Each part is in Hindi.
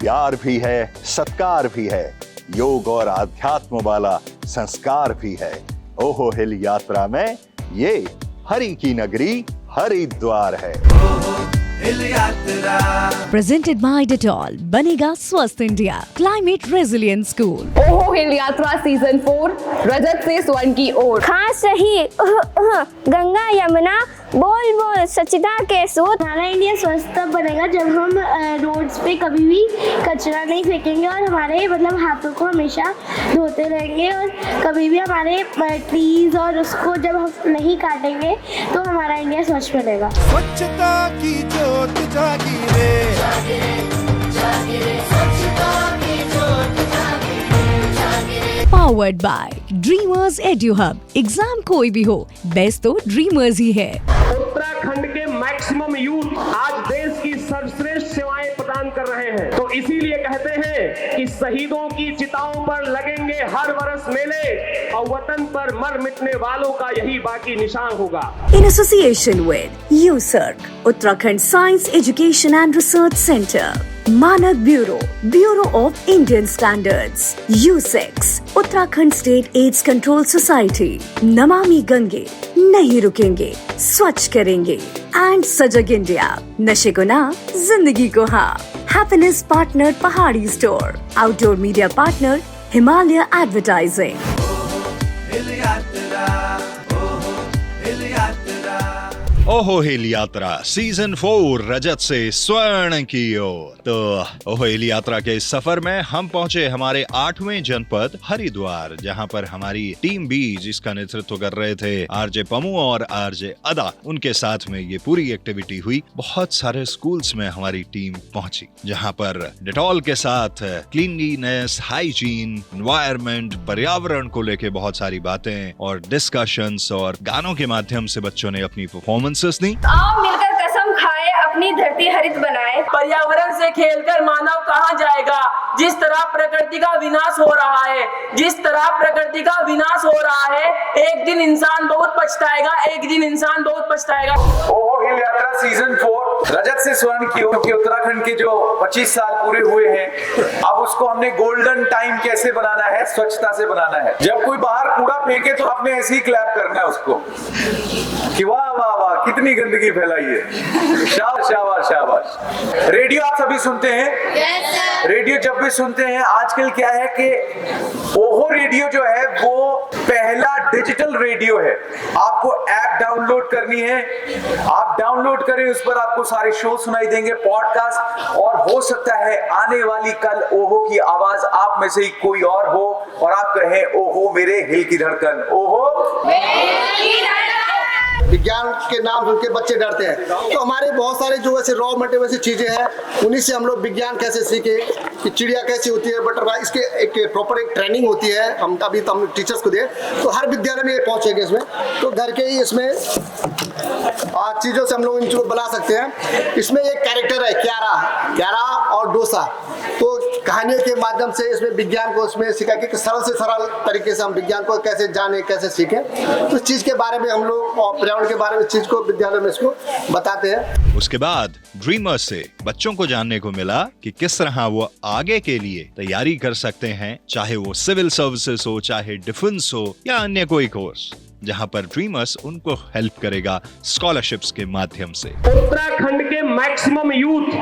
प्यार भी है, सत्कार भी है, योग और आध्यात्म वाला संस्कार भी है। ओहो हिल यात्रा में ये हरि की नगरी हरिद्वार है। Presented by Dettol, बनेगा स्वस्थ इंडिया, क्लाइमेट रेजिलिएंट स्कूल। ओहो हिल यात्रा सीजन 4 रजत से स्वर्ण की ओर। खास रही गंगा यमुना बोल बोल स्वच्छता के सूत्र। हमारा इंडिया स्वस्थ तब बनेगा जब हम रोड्स पे कभी भी कचरा नहीं फेंकेंगे और हमारे मतलब हाथों को हमेशा धोते रहेंगे और कभी भी हमारे ट्रीज और उसको जब हम नहीं काटेंगे तो हमारा इंडिया स्वच्छ बनेगा। स्वच्छता की ज्योत जागी रे, जागी रे, स्वच्छता की ज्योत जागी रे। Powered by Dreamers Edu Hub। Exam कोई भी हो, बेस्ट तो ड्रीमर्स ही है। उत्तराखंड के मैक्सिमम यूथ आज देश की सर्वश्रेष्ठ सेवाएं प्रदान कर रहे हैं, तो इसीलिए कहते हैं कि शहीदों की चिताओं पर लगेंगे हर वर्ष मेले और वतन पर मर मिटने वालों का यही बाकी निशान होगा। In association with USERC, Uttarakhand Science Education and Research Center, मानक bureau, bureau of Indian standards, U6, Uttarakhand state AIDS control society, Namami Gange, नहीं रुकेंगे, स्वच्छ करेंगे, एंड सजग इंडिया, नशे को ना जिंदगी को हाँ। हैप्पीनेस पार्टनर पहाड़ी store, outdoor media partner Himalaya advertising. ओहो हिल यात्रा सीजन 4 रजत से स्वर्ण की ओर। तो ओहो हिल यात्रा के इस सफर में हम पहुंचे हमारे 8वें जनपद हरिद्वार, जहां पर हमारी टीम बी जिसका नेतृत्व कर रहे थे आरजे पमू और आरजे अदा, उनके साथ में ये पूरी एक्टिविटी हुई। बहुत सारे स्कूल्स में हमारी टीम पहुंची, जहां पर डेटॉल के साथ क्लीनलीनेस, हाइजीन, एनवायरनमेंट, पर्यावरण को लेके बहुत सारी बातें और डिस्कशंस और गानों के माध्यम से बच्चों ने अपनी परफॉर्मेंस दी। आओ मिलकर कसम खाए, अपनी धरती हरित बनाए। पर्यावरण से खेलकर मानव कहाँ जाएगा? जिस तरह प्रकृति का विनाश हो रहा है, जिस तरह प्रकृति का विनाश हो रहा है, एक दिन इंसान बहुत पछताएगा, एक दिन इंसान बहुत पछताएगा। ओहो हिल यात्रा सीजन 4 रजत से स्वर्ण की ओर। उत्तराखंड के जो 25 साल पूरे हुए हैं, अब उसको हमने गोल्डन टाइम कैसे बनाना है, स्वच्छता से बनाना है। जब कोई बाहर कूड़ा फेंके तो आपने ऐसे ही क्लैप करना है उसको कि वाह वाह वाह कितनी गंदगी फैलाई है, शाबाश शाबाश शाबाश। रेडियो आप सभी सुनते हैं? yes, रेडियो जब भी सुनते हैं, आजकल क्या है कि ओहो रेडियो जो है वो पहला डिजिटल रेडियो है। आपको ऐप डाउनलोड करनी है, आप डाउनलोड करें, उस पर आपको सारे शो सुनाई देंगे, पॉडकास्ट, और हो सकता है आने वाली कल ओहो की आवाज आप में से ही कोई और हो और आप कहें ओहो मेरे हिल की धड़कन, ओहो मेरे हिल की धड़कन। विज्ञान के नाम सुन के बच्चे डरते हैं, तो हमारे बहुत सारे जो वैसे रॉ मटेरियल वैसी चीजें हैं, उन्हीं से हम लोग विज्ञान कैसे सीखे कि चिड़िया कैसी होती है, बटरफ्लाई, इसके एक प्रॉपर एक ट्रेनिंग होती है। हम अभी तो हम टीचर्स को दे, तो हर विद्यालय में ये पहुंचेंगे इसमें, तो घर के ही इसमें चीजों से हम लोग इन चीजों को बना सकते हैं। इसमें एक कैरेक्टर है क्यारा और डोसा, तो कहानियों के माध्यम से इसमें विज्ञान को उसमें सिखा कि सरल से सरल तरीके से हम विज्ञान को कैसे जाने, कैसे सीखें, तो इस चीज के बारे में हम लोग और पर्यावरण के बारे में चीज को विद्यालय में इसको बताते हैं। उसके बाद ड्रीमर्स से बच्चों को जानने को मिला कि किस तरह वो आगे के लिए तैयारी कर सकते हैं, चाहे वो सिविल सर्विसेज हो, चाहे डिफेंस हो या अन्य कोई कोर्स, जहां पर ड्रीमर्स उनको हेल्प करेगा स्कॉलरशिप्स के माध्यम से। उत्तराखंड के मैक्सिमम यूथ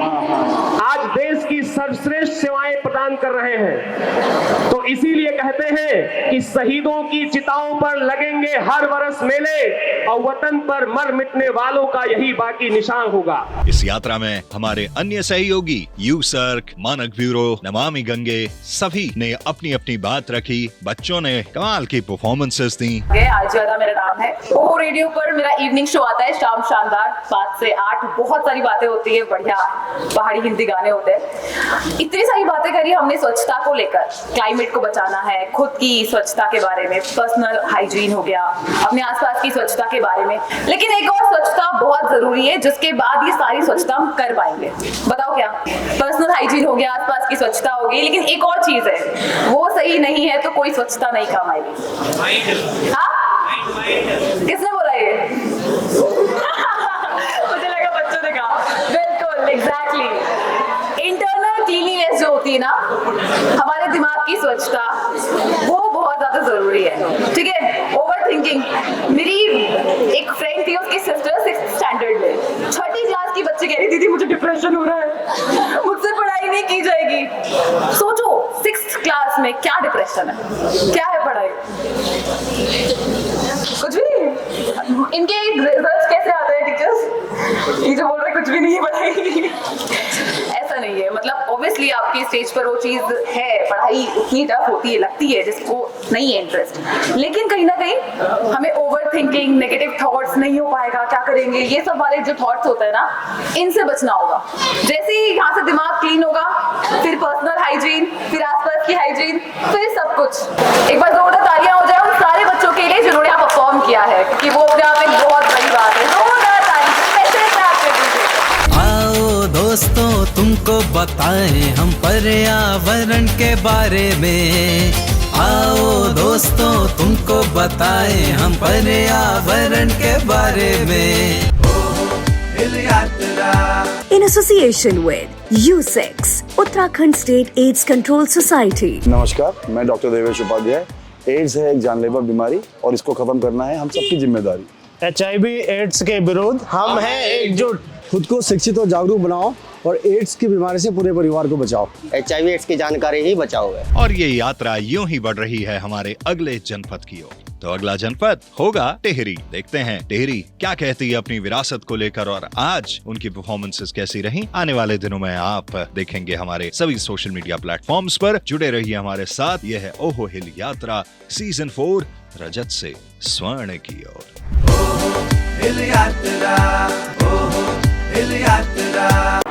आज देश की सर्वश्रेष्ठ सेवाएं प्रदान कर रहे हैं, तो इसीलिए कहते हैं कि शहीदों की चिताओं पर लगेंगे हर वर्ष मेले और वतन पर मर मिटने वालों का यही बाकी निशान होगा। इस यात्रा में हमारे अन्य सहयोगी USERC, मानक ब्यूरो, नमामि गंगे, सभी ने अपनी अपनी बात रखी। बच्चों ने कमाल की परफॉर्मेंसेस दी। मेरा नाम है। ओहो रेडियो पर मेरा इवनिंग शो आता है शाम शानदार 7 से 8। बहुत सारी बातें होती है, बढ़िया पहाड़ी हिंदी गाने होते हैं। इतनी सारी बातें करी हमने स्वच्छता को लेकर, क्लाइमेट को बचाना है, खुद की स्वच्छता के बारे में, पर्सनल हाइजीन हो गया, अपने आसपास की स्वच्छता के बारे में। लेकिन एक और स्वच्छता बहुत जरूरी है जिसके बाद ये सारी स्वच्छता हम कर पाएंगे। बताओ क्या? पर्सनल हाइजीन हो गया, आसपास की स्वच्छता हो गई, लेकिन एक और चीज है, वो सही नहीं है तो कोई स्वच्छता नहीं काम आएगी। हाँ, किसने बोला ये? मुझे लगा बच्चों ने कहा। बिल्कुल, एग्जैक्टली। इंटरनल क्लीनिनेस जो होती है ना, हमारे दिमाग की स्वच्छता, वो बहुत ज्यादा जरूरी है। ठीक है, ओवर थिंकिंग। मेरी एक फ्रेंड थी, उसकी सिस्टर 6th स्टैंडर्ड में, 6ठी क्लास की बच्ची कह रही थी मुझे डिप्रेशन हो रहा है, मुझसे पढ़ाई नहीं की जाएगी। सोचो 6th क्लास में क्या डिप्रेशन है, क्या है पढ़ाई, कुछ भी नहीं। इनके रिजल्ट्स कैसे आते हैं टीचर्स, ये जो बोल रहे कुछ भी नहीं है पढ़ाई, ऐसा नहीं है। मतलब ऑब्वियसली आपकी स्टेज पर वो चीज है, पढ़ाई उतनी टफ होती है, लगती है जिसको नहीं है इंटरेस्ट, लेकिन कहीं ना कहीं हमें ओवर थिंकिंग, नेगेटिव थॉट्स, नहीं हो पाएगा, क्या करेंगे, ये सब वाले जो थॉट्स होते हैं ना, इनसे बचना होगा। जैसे ही यहाँ से दिमाग क्लीन होगा, फिर पर्सनल हाइजीन, फिर आसपास की हाइजीन, फिर सब कुछ। एक बार जोरदार तालियां हो जाए उन सारे बच्चों के लिए जिन्होंने यहाँ परफॉर्म किया है, क्योंकि वो अपने आप एक बहुत बड़ी बात है। जोरदार तालियां, कैसे क्लैप कर दीजिए। आओ दोस्तों तुमको बताएं हम पर्यावरण के बारे में, आओ दोस्तों तुमको बताएं हम पर्यावरण के बारे में। In association with U6, Uttarakhand State AIDS Control Society. नमस्कार, मैं डॉक्टर देवेश उपाध्याय। एड्स है एक जानलेवा बीमारी और इसको खत्म करना है हम सबकी जिम्मेदारी। HIV एड्स के विरोध हम हैं एकजुट। खुद को शिक्षित और जागरूक बनाओ और एड्स की बीमारी से पूरे परिवार को बचाओ। HIV एड्स की जानकारी ही बचाओ है। और ये यात्रा यूं ही बढ़ रही है हमारे अगले जनपद की ओर। तो अगला जनपद होगा टिहरी। देखते हैं टिहरी क्या कहती है अपनी विरासत को लेकर और आज उनकी परफॉर्मेंसेस कैसी रही। आने वाले दिनों में आप देखेंगे हमारे सभी सोशल मीडिया प्लेटफॉर्म्स पर। जुड़े रहिए हमारे साथ। यह है ओहो हिल यात्रा सीजन 4 रजत से स्वर्ण की ओर। हिल यात्रा, ओहो हिल यात्रा।